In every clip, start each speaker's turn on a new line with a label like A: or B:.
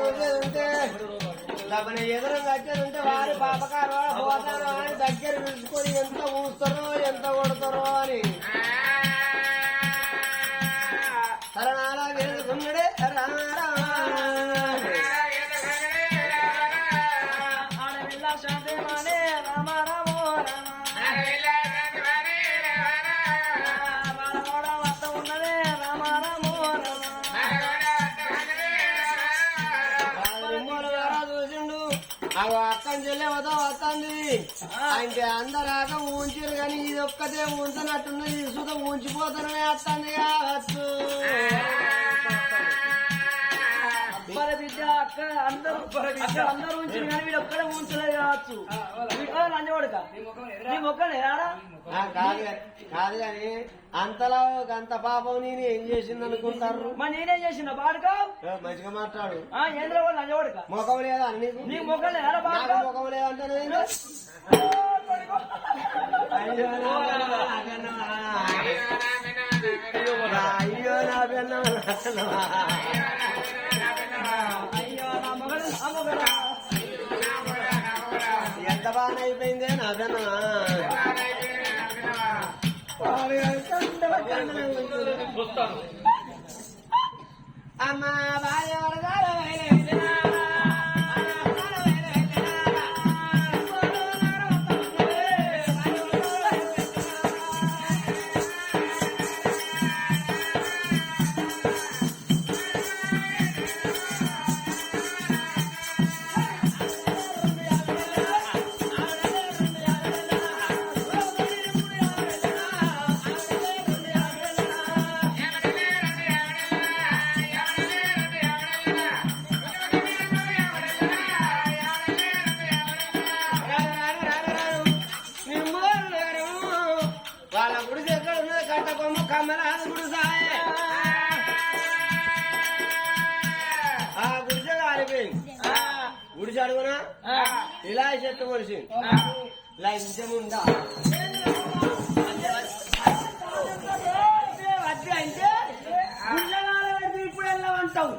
A: ఉంటే డబ్బుని ఎదురు కట్టేది వారి పాపకారు పోతారు అని దగ్గర పిలుచుకొని ఎంత ఊస్తారో ఎంత కొడతారో అని శరణాల వేడుకున్నాడే శాంతిమానే రామ రామో వద్ద ఉన్నదే రామ రామో చూసిండు అవి అక్కని చెల్లె వద వస్తుంది అంటే అందరాక ఊంచారు కానీ ఇది ఒక్కతే ఉంచినట్టున్నది ఇది సుత ఊంచిపోతానని వస్తుంది కావచ్చు బిడ్డ అక్క అందరూ ఉంచి కానీ వీడు ఒక్కడే ఉంచలేదు కావచ్చు లంచవాడుక నీ మొక్కనే కాదు కానీ అంతలో అంత పాపం నేను ఏం చేసింది అనుకుంటారు మరి నేనేం చేసిన బాడుక మంచిగా మాట్లాడు ఏంద్ర లంచవాడుక మొఖం లేదా నీకు నీ మొఖం లేదా బాడుక మొఖం లేదంటే నేను అయ్యో నా పెన్న ఎంత బాగా అయిపోయిందే నా పెన్న అమ్మా భార్య వరదాలు గుడిసి అడుగునా ఇలా చెట్టు మనిషి లంచముందా వద్దు అంటే ఇప్పుడు వెళ్ళమంటావు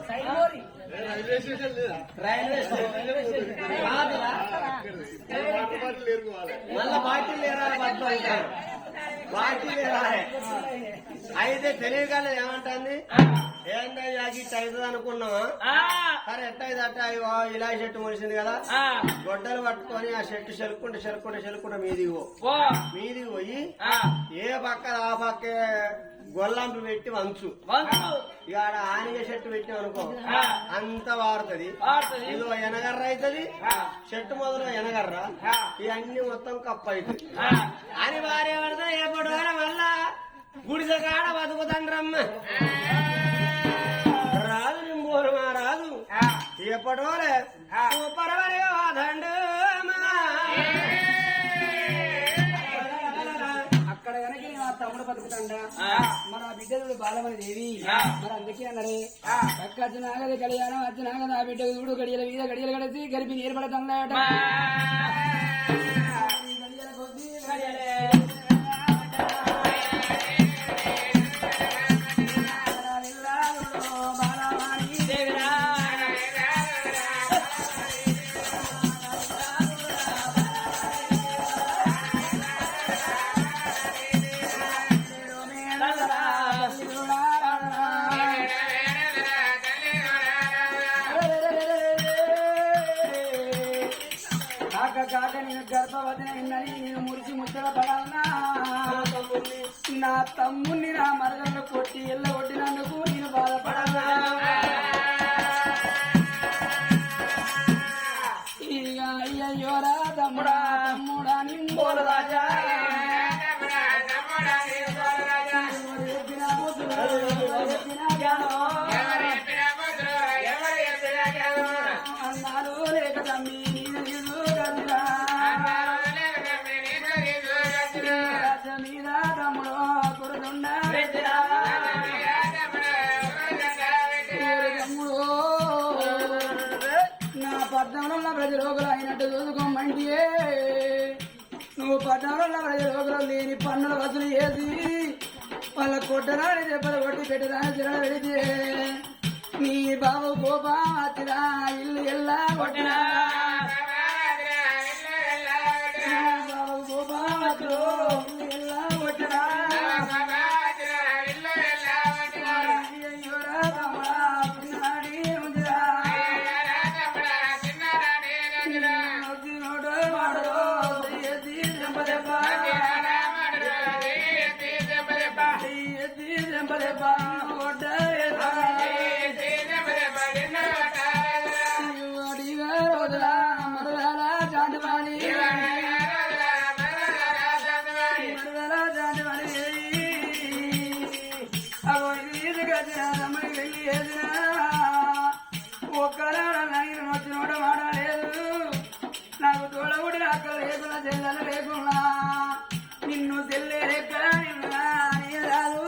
A: రైల్వే స్టేషన్ మళ్ళా బాటిల్ లేరా బాటిల్ లేరా అయితే తెలియగానే ఏమంటుంది ఏంటయ్యా గిట్ అవుతుంది అనుకున్నావా సరే ఎట్టయితే అట్ట ఇలా చెట్టు మురిసింది కదా గొడ్డలు పట్టుకొని ఆ చెట్టు చెలుకుంటే మీదికి పోయి ఏ పక్క ఆ పక్కే గొల్లంపు పెట్టి వంచు ఇక ఆడ ఆనిగ చెట్టు పెట్టినాం అనుకో అంత వారుతుంది ఇదిగో ఎనగర్ర అవుతుంది చెట్టు మొదలు ఎనగర్ర ఇవన్నీ మొత్తం కప్పు అవుతుంది అని భార్య పడితే ఎప్పుడు మళ్ళా గుడిసె కాడ బతుకుతండ్రమ్మ రాదు నింబోరు మా రాదు ఎప్పటోలే పరవరే వాదండు అక్కడ కనుక మా తమ్ముడు బతుకుతాండా మన బిడ్డలు బాలమని దేవి మరి అందుకే అన్నరే అక్క వచ్చినాగది కళ్యాణం వచ్చినాగది ఆ బిడ్డ చూడు గడియల మీద గడియలు గడిచి గడిపి నీరు పడతాండాట గడియల కొద్ది గడియలే కాక నేను గర్భవతిని అయిందని నేను మురిసి ముచ్చట పడాలన్నా నా తమ్ముని నా మరదలను కొట్టి ఎల్ల కొట్టినందుకు నేను బాధపడాలా ఇక అయ్యయ్యోరా తమ్ముడా నింబోల రాజా అన్నారు లేక తమ్మి మీద తమ్ముడు కురుతుండా తమ్ముడు నా పట్టణంలో ప్రతి రోగులు అయినట్టు చూసుకోమంటే నువ్వు పట్టణంలో ప్రతి రోగులు లేని పన్నుల వసూలు చేసి వాళ్ళ కొట్టరాని దెబ్బలు కొట్టి పెట్టరాని తిరగ పెడితే నీ బాబు కోపా తిరా
B: నాకు తోడబుడి అక్కడ లేకున్నా చెల్లెలు లేకున్నా నిన్ను తెల్లే లెక్క రాదు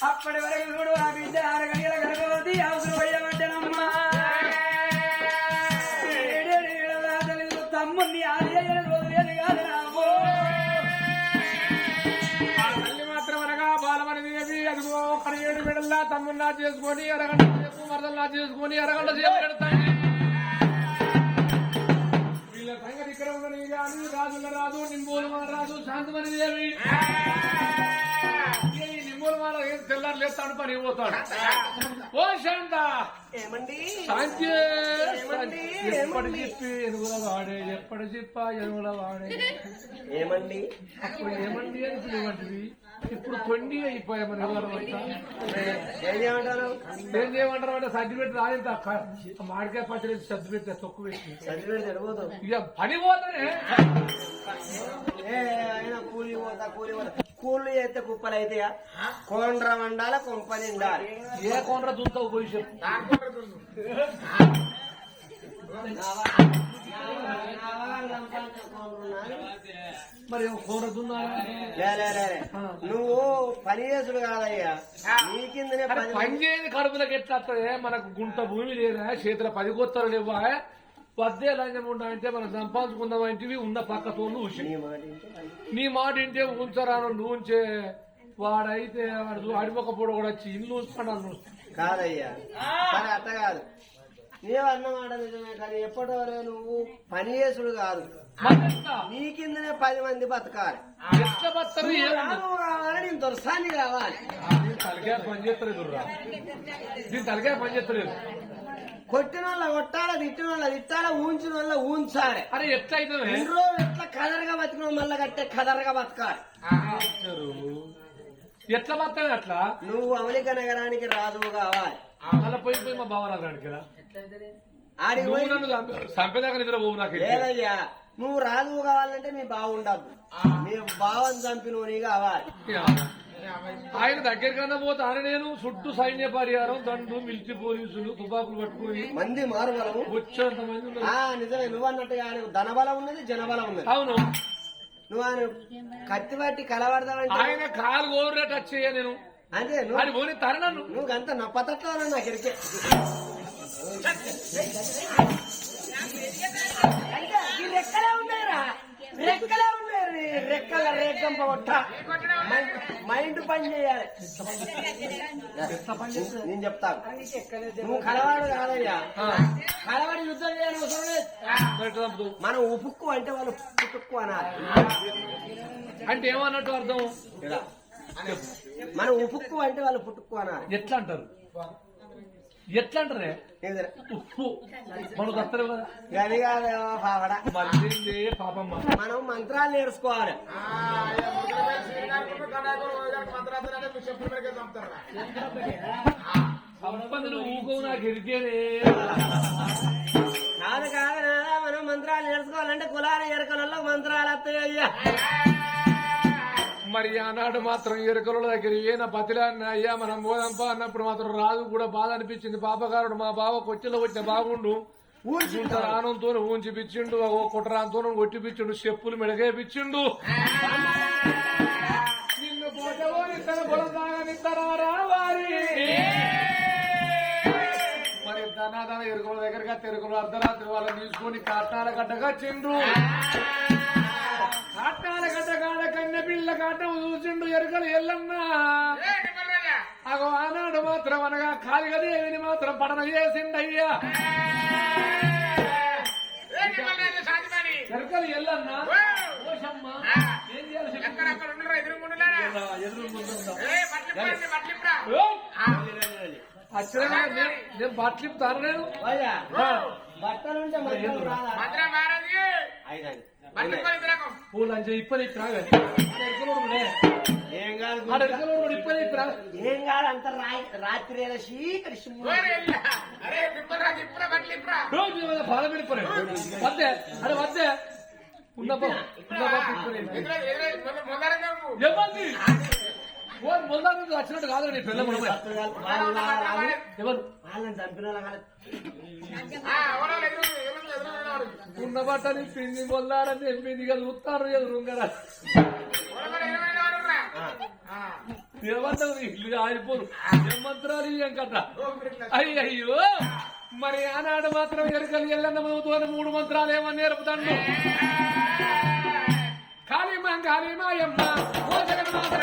B: అప్పటి వరకు చూడు ఆ బిడ్డ 6 గంటల గర్భవతి అవసరం పోయబడ్డానమ్మా తమ్ముని ఆలయాలు రోజులేదు కాదు నాకు తల్లి మాత్రం అనగా బాలమని అదిగో 17 బిడ్డల్లా తమ్మున్నా చేసుకొని అరగంట సేపు మరదల్లా చేసుకొని అరగంట సేపు పెడతాను వీళ్ళ సంగతి ఇక్కడ ఉన్నది కానీ రాజుల రాజు నింబోలు రాజు శాంతమని దేవి తెల్లారు లేస్తాడు పని పోతాడు ఓ శాంత
A: ఏమండి
B: శాంతి ఎప్పటి చెప్పి ఎనుగుల వాడే ఎప్పటి చెప్పా ఎనుగుల వాడే
A: ఏమండి
B: అప్పుడు ఏమండి అని పిలువంటివి ఇప్పుడు కొండి అయిపోయా మన
A: ఏం చేయమంటారు
B: ఏం చేయమంటారు అంటే సర్టిఫికెట్ రాలేదు మాడికాయ పచ్చడి సర్టిఫికెట్ తొక్కు పెట్టి
A: సర్టిఫికేట్ ఎడిపోతాం
B: ఇక పని పోతానే
A: అయినా కూలి పోతా కూలి చేస్తే కుప్పలు అయితాయా కోండ్ర వండాల కొంప నిండాలి
B: ఏ కొండ్ర దుంతావు పోయి చెప్పు మరి కొండ్ర దున్నా
A: నువ్వు పని చేసుడు కాదయ్యా నీ కిందనే
B: పని చేయని కడుపులకు ఎట్లా వస్తుంది మనకు గుంట భూమి లేదా చేతుల 10 కొత్తలు లేవా పద్దే లంజం ఉండాలంటే మనం సంపాదించుకుందాం అంటే ఉన్న పక్కతో నీ మాట ఇంటే ఉంచరాను నువ్వు ఉంచే వాడైతే వాడు అడిమొక్క పొడ కూడా వచ్చి ఇల్లు ఉంచుకున్నాను
A: కాదయ్యా సరే అట్ట కాదు నీవు అన్నమాట నిజమే కానీ ఎప్పటి వరకు నువ్వు పని చేసుడు కాదు నీ కిందనే 10 మంది బతకాలి కావాలి నేను దొరసాన్ని కావాలి
B: తలకాయ పని చేస్తలేదు దీని తలకాయ పని చేస్తలేదు
A: కొట్టిన వాళ్ళ కొట్టాల తిట్టిన వాళ్ళ తిట్టాల ఊంచిన వాళ్ళ ఊంచాలి
B: అరే ఎట్లా అవుతుంది
A: ఎన్నో ఎట్లా కదరగా బతికిన మళ్ళా కట్టే కదరగా బతకాలి
B: ఎట్లా బతాయి అట్లా
A: నువ్వు అమెరిక నగరానికి రాజువు కావాలి
B: అలా పోయి మా బావరానికి
A: ఆడికి పోయి
B: సంపేదాకా నిద్ర పోవు నాకు
A: లేదయ్యా నువ్వు రాజువు కావాలంటే నీ బాగుండదు నీ బావని చంపి నువ్వు నీ కావాలి
B: ఆయన దగ్గరికన్నా పోతే ఆయన నేను చుట్టూ సైన్య పరిహారం దండు మిలిటరీ పోలీసులు తుపాకులు పట్టుకుని
A: మంది మారుబలము
B: వచ్చేంత మంది
A: నిజమే నువ్వు అన్నట్టుగా ధనబలం ఉన్నది జనబలం ఉన్నది
B: అవును
A: నువ్వు ఆయన కత్తి పట్టి కలబడతావంటే
B: ఆయన కాలు ఓవరే టచ్ చేయ నేను
A: అంతే
B: అది పోనీ తరణను
A: నువ్వు అంత నప్పతట్లో నాకు ఎరికే రెక్కలే ఉన్నాయిరా రెక్కలే ఉన్నాయి రెక్కల రేకంప కొట్ట మైండ్ పని చేయాలి నేను చెప్తాను నువ్వు కలవాడు కాదయ్యా కలవాడి యుద్ధం చేయాలి అవసరం లేదు మనం ఉపుక్కు అంటే వాళ్ళు పుట్టుక్కు అనాలి
B: అంటే ఏమన్నట్టు అర్థం
A: మనం ఉపుక్కు అంటే వాళ్ళు పుట్టుక్కు అనాలి
B: ఎట్లా అంటారు ఎట్లా అంటారే ఉప్పు మనకు వస్తారు కదా
A: గది కాదేమో పాపడ
B: మళ్ళీ పాపమ్మ
A: మనం మంత్రాలు నేర్చుకోవాలి
B: సంపదలు ఊకో నాకు ఎరికేనే
A: కాదు కాదు నాదా మనం మంత్రాలు నేర్చుకోవాలంటే కులాల ఎరకలలో మంత్రాలు వస్తాయి అయ్యా
B: మరి ఆనాడు మాత్రం ఎరుకల దగ్గర ఏనా బతిలాడిన అయ్యా మనం పోదాంపా అన్నప్పుడు మాత్రం రాజు కూడా బాధ అనిపించింది పాపగారుడు మా బావ కొచ్చిలో వచ్చిన బాగుండు ఆనంతో ఊంచిపిచ్చిండు ఓ కుట్రాంతో కొట్టిపిచ్చిండు చెప్పులు మెడగేపిచ్చిండు నిన్ను పోతేనిద్దర బొలసాగనిద్దరా రావాలి మరి ధనాధన ఎరుకల దగ్గరగా తెరుకులు అర్ధరాత్రి వాళ్ళని తీసుకొని కాటాల గడ్డగా చిండ్రు కాటాల గడ్డగాడ కన్నె పిల్ల కాటం చూసిండు ఎరుకలు ఎల్లన్నా అగో ఆనాడు మాత్రం అనగా కాళిగదేవిని మాత్రం పడన చేసిండయ్యా ఎరుకలు ఎల్లన్నా ఏం చేయాలి నేను బట్టలిపుతాను నేను
A: బట్టలుంటే
B: పూలు అంటే ఇప్పని
A: ఏం కాదు
B: ఇప్పని
A: ఏం కాదు అంత రాత్రి
B: బాధ పెడిపోయి వద్దే అరే వద్దే ఏమంది మొదటి వచ్చినట్టు కాదు నీ పిల్ల ఎవరు
A: వాళ్ళని చంపిన
B: ఉన్న బట్టని పిండి మొల్లారని తెంపింది కదా ఉత్తారు ఎదురుంగరా నిలబడ్డారు ఇల్లు ఆడిపోరు మంత్రాలు ఇయ్యం కట్ట అయ్యో మరి ఆనాడు మాత్రం ఎరుకలు ఎల్లన్న మవుతో 3 మంత్రాలు ఏమని నేర్పుతాడు కాళీమా కాళీమాయమ్మ ఓ జగన్మాత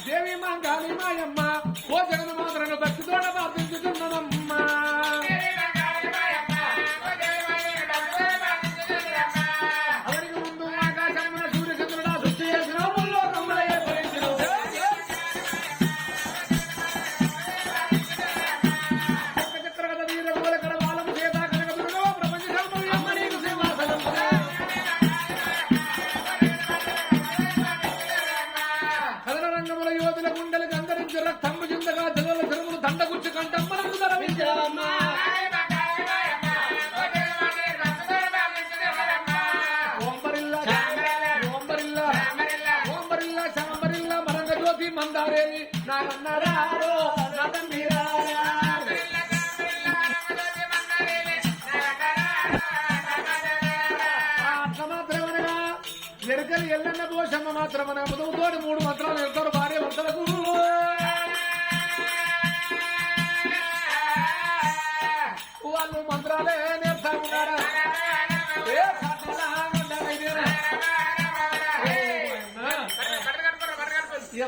B: దేవి మా కాళీమాయమ్మ ఓ జగన్మాతను భక్తితోడ ప్రార్థించుతున్నానమ్మా అవరికి ముందు ఆకాశమున సూర్యచంద్రుడా సృష్టి చేసిన ఊళ్ళో కమ్మలయ్యే భరించిన చక్రగత వీర మూలకర బాలము చేత కనకదురుగో ప్రపంచ కర్మయ్యమ్మ నీకు సింహాసనం కథన రంగముల యోధుల గుండెలకు అందరించి రక్తమ్ము చిందగా జనుల చెరువులు దండగుచ్చి కంటమ్మలకు ధరవించావమ్మా ఓంబరిల్లా చాంబరిల్లా మరంగ జ్యోతి మందారేవి నాగన్నారారో అట్లా మాత్రమనగా ఎరుకలు ఎల్లన్న దోషమ్మ మాత్రమనగా ముదుగుతోటి 3 మంత్రాలు వెళ్తారు భార్య భర్తలకు వాళ్ళు మంత్రాలే నేర్తా ఉన్నారా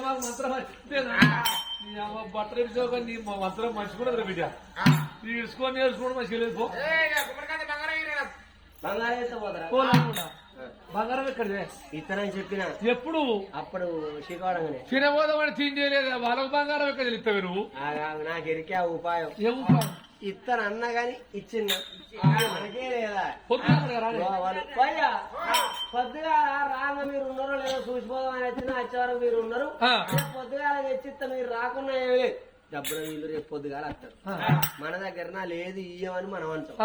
B: మాకు మంత్రం బట్టలు ఇచ్చావు నీ మా మంత్రం మర్చిపోలేదు బిడ్డ తీసుకొని నేర్చుకోవడం మంచిగా లేదు బంగారం ఎక్కడిదే
A: ఇతనని చెప్పిన
B: ఎప్పుడు
A: అప్పుడు శ్రీకాడంగానే
B: తినబోదామని తిండి వాళ్ళకు బంగారం ఎక్కడ తెలుస్తావు నువ్వు
A: నాకు ఎరికే ఉపాయం
B: ఏ ఉపాయం
A: ఇతను అన్న గాని ఇచ్చిన మనకే లేదా పొద్దుగా రాంగ మీరు ఉన్నారో లేదో చూసిపోదామని వచ్చిన వచ్చేవారు మీరు ఉన్నారు పొద్దుగా తెచ్చిస్తా మీరు రాకున్నా ఏమి లేదు డబ్బుల వీళ్ళు రేపు పొద్దుగాల వస్తారు మన దగ్గర నా లేదు ఇయ్యమని మనం అంటాం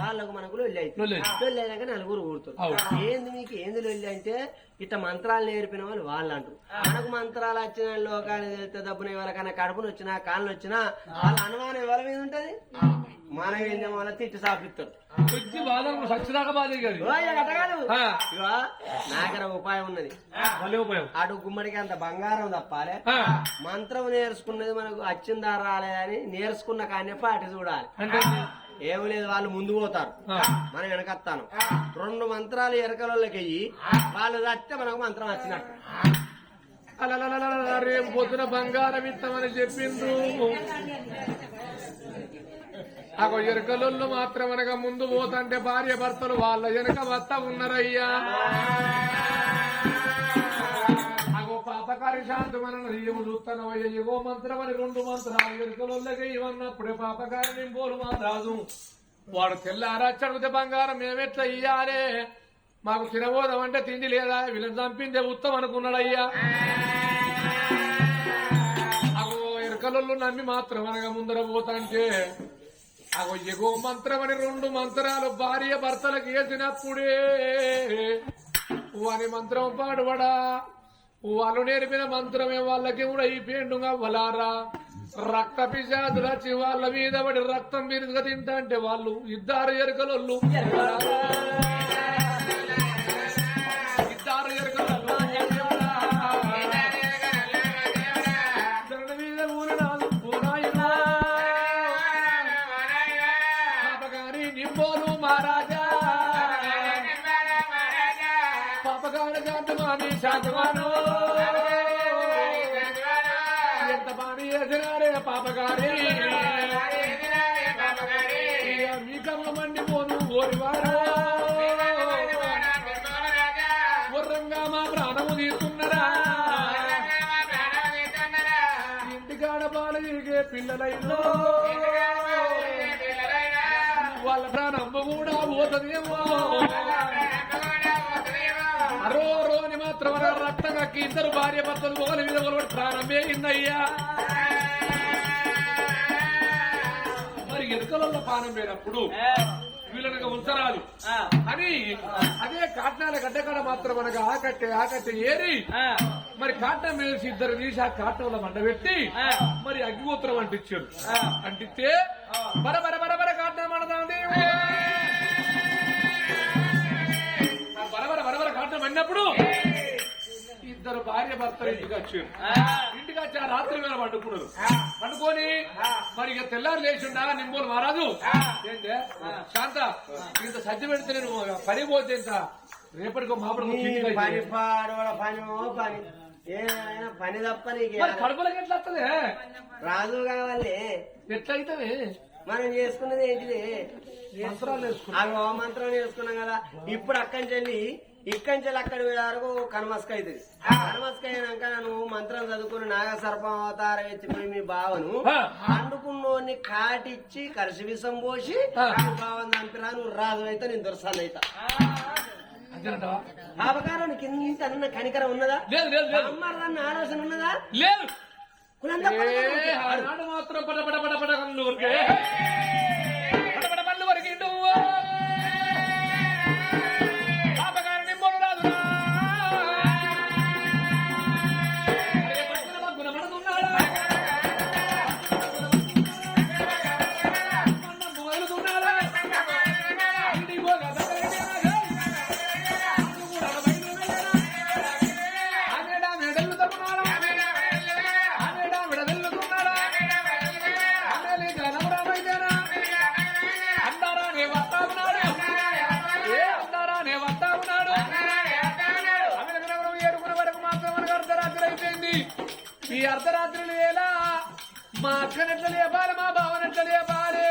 A: వాళ్ళకు మనకు లొల్లి అవుతుంది లొల్లి అయినాక నలుగురు ఊరుతారు ఏంది మీకు ఏంది లొల్లి అంటే ఇట్లా మంత్రాలు నేర్పిన వాళ్ళు అంటారు మనకు మంత్రాలు వచ్చిన లోకాన్ని తెలిస్తే డబ్బున ఎవరికైనా కడుపుని వచ్చినా కాళ్ళు వచ్చినా వాళ్ళ అనుమానం ఎవరి మీద ఉంటది మనం ఏం వల్ల తిట్టి సాపిస్తారు నాకర ఉపాయం ఉన్నది అటు గుమ్మడికి అంత బంగారం తప్పాలి మంత్రం నేర్చుకున్నది మనకు వచ్చిందా రాలే అని నేర్చుకున్న కానీ పాటి చూడాలి ఏమి లేదు వాళ్ళు ముందు పోతారు మనం వెనకత్తాను 2 మంత్రాలు ఎరకలకి అయ్యి వాళ్ళు చస్తే మనకు మంత్రం వచ్చినట్టు
B: అలా రేపు పొద్దున బంగారం ఇస్తామని చెప్పిండ్రు అగో ఎరకలొల్లు మాత్రం అనగా ముందు పోతంటే భార్య భర్తలు వాళ్ళ వెనక వస్తా ఉన్నారయ్యా అగో పాపకారి శాంతి మన ఏమి చూస్తానవయ్యా ఏవో మంత్రం అని 2 మంత్రాలు ఎరకలొల్లగా ఇవన్నప్పుడే పాపకారి నింపోలు మా రాజు వాడు తెల్లారచ్చడితే బంగారం మేమెట్లా ఇయ్యాలే మాకు తినబోదాం అంటే తిండి లేదా వీళ్ళని చంపిందే ఉత్తమం అనుకున్నాడయ్యా అగో ఎరకలొల్లు నమ్మి మాత్రం అనగా ముందర పోతాంటే అగో ఎగో మంత్రం అని 2 మంత్రాలు భార్య భర్తలకు వేసినప్పుడే వాని మంత్రం పాడుబడా వాళ్ళు నేర్పిన మంత్రమే వాళ్ళకి కూడా అయిపోయిండుగా వలారా రక్త పిశాదులచ్చి వాళ్ళ మీద పడి రక్తం మీరుగా తింటా అంటే వాళ్ళు ఇద్దరు ఎరకలొల్లు ఎంత పాని చేసినారే పాపగారి మీ కమ్మ మండి పోను ఓరివారు గుర్రంగా మా ప్రాణము తీస్తున్నారా ఇంటికాడ పాలు తిరిగే పిల్లలైలో వాళ్ళ ప్రాణమ్మ కూడా పోతుందేమో రోని మాత్రం రక్తం కక్కి ఇద్దరు భార్య భర్తలు ఒకరి మీద ఒకరు ప్రారంభే ఇందయ్యా మరి ఎరుకలలో పానం పోయినప్పుడు వీళ్ళనగా ఉంచరాదు అని అదే కాట్నాల గడ్డకాడ మాత్రం అనగా ఆకట్టె ఏరి మరి కాట్నం వేసి ఇద్దరు తీసి ఆ కాట్నంలో మండబెట్టి మరి అగ్గిగోత్రం అంటించారు అంటిస్తే బరబర కాట్నం మనదాంది బరబర కాటం అన్నప్పుడు ఇద్దరు భార్య భర్తలు ఇంటికి వచ్చి ఆ రాత్రి మీద పండుకున్నారు పండుకొని మరి ఇక తెల్లారు లేచిండా నింబోలు మహారాజు ఏంటే శాంత ఇంత సజ్జ పెడితే నేను పని పోతే ఇంత రేపటికో మాపడికి
A: పని తప్ప నీకు
B: కడుపులకి ఎట్లా వస్తుంది
A: రాజు కావాలి
B: ఎట్లయితే
A: మనం చేసుకున్నది ఏంటిది
B: మంత్రాలు
A: మంత్రం చేసుకున్నాం కదా ఇప్పుడు ఇక్కడి అక్కడి వరకు కనుమస్క అవుతుంది కనుమస్క అయినాక నువ్వు మంత్రం చదువుకుని నాగసర్పం అవతారం ఎత్తిపోయి మీ బావను అండుకున్నోని కాటిచ్చి కలిసి విషం పోసి బావని చంపిరా నువ్వు రాజు అయితే నేను దొరసాను అవుతా పాపకారం కింద అన్న కనికరం ఉన్నదా అమ్మారన్న ఆలోచన ఉన్నదా
B: లేదు మాత్రం పడ కళ్ళు వరకు పాపగారి నింబోలు రాదు ఈ అర్ధరాత్రి వేళ మా అక్కనెట్ల లేపాలి మా బావనెట్ల లేపాలి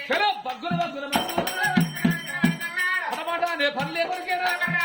B: చలో బగ్గున అనమాట నే పని లేకొరికేనా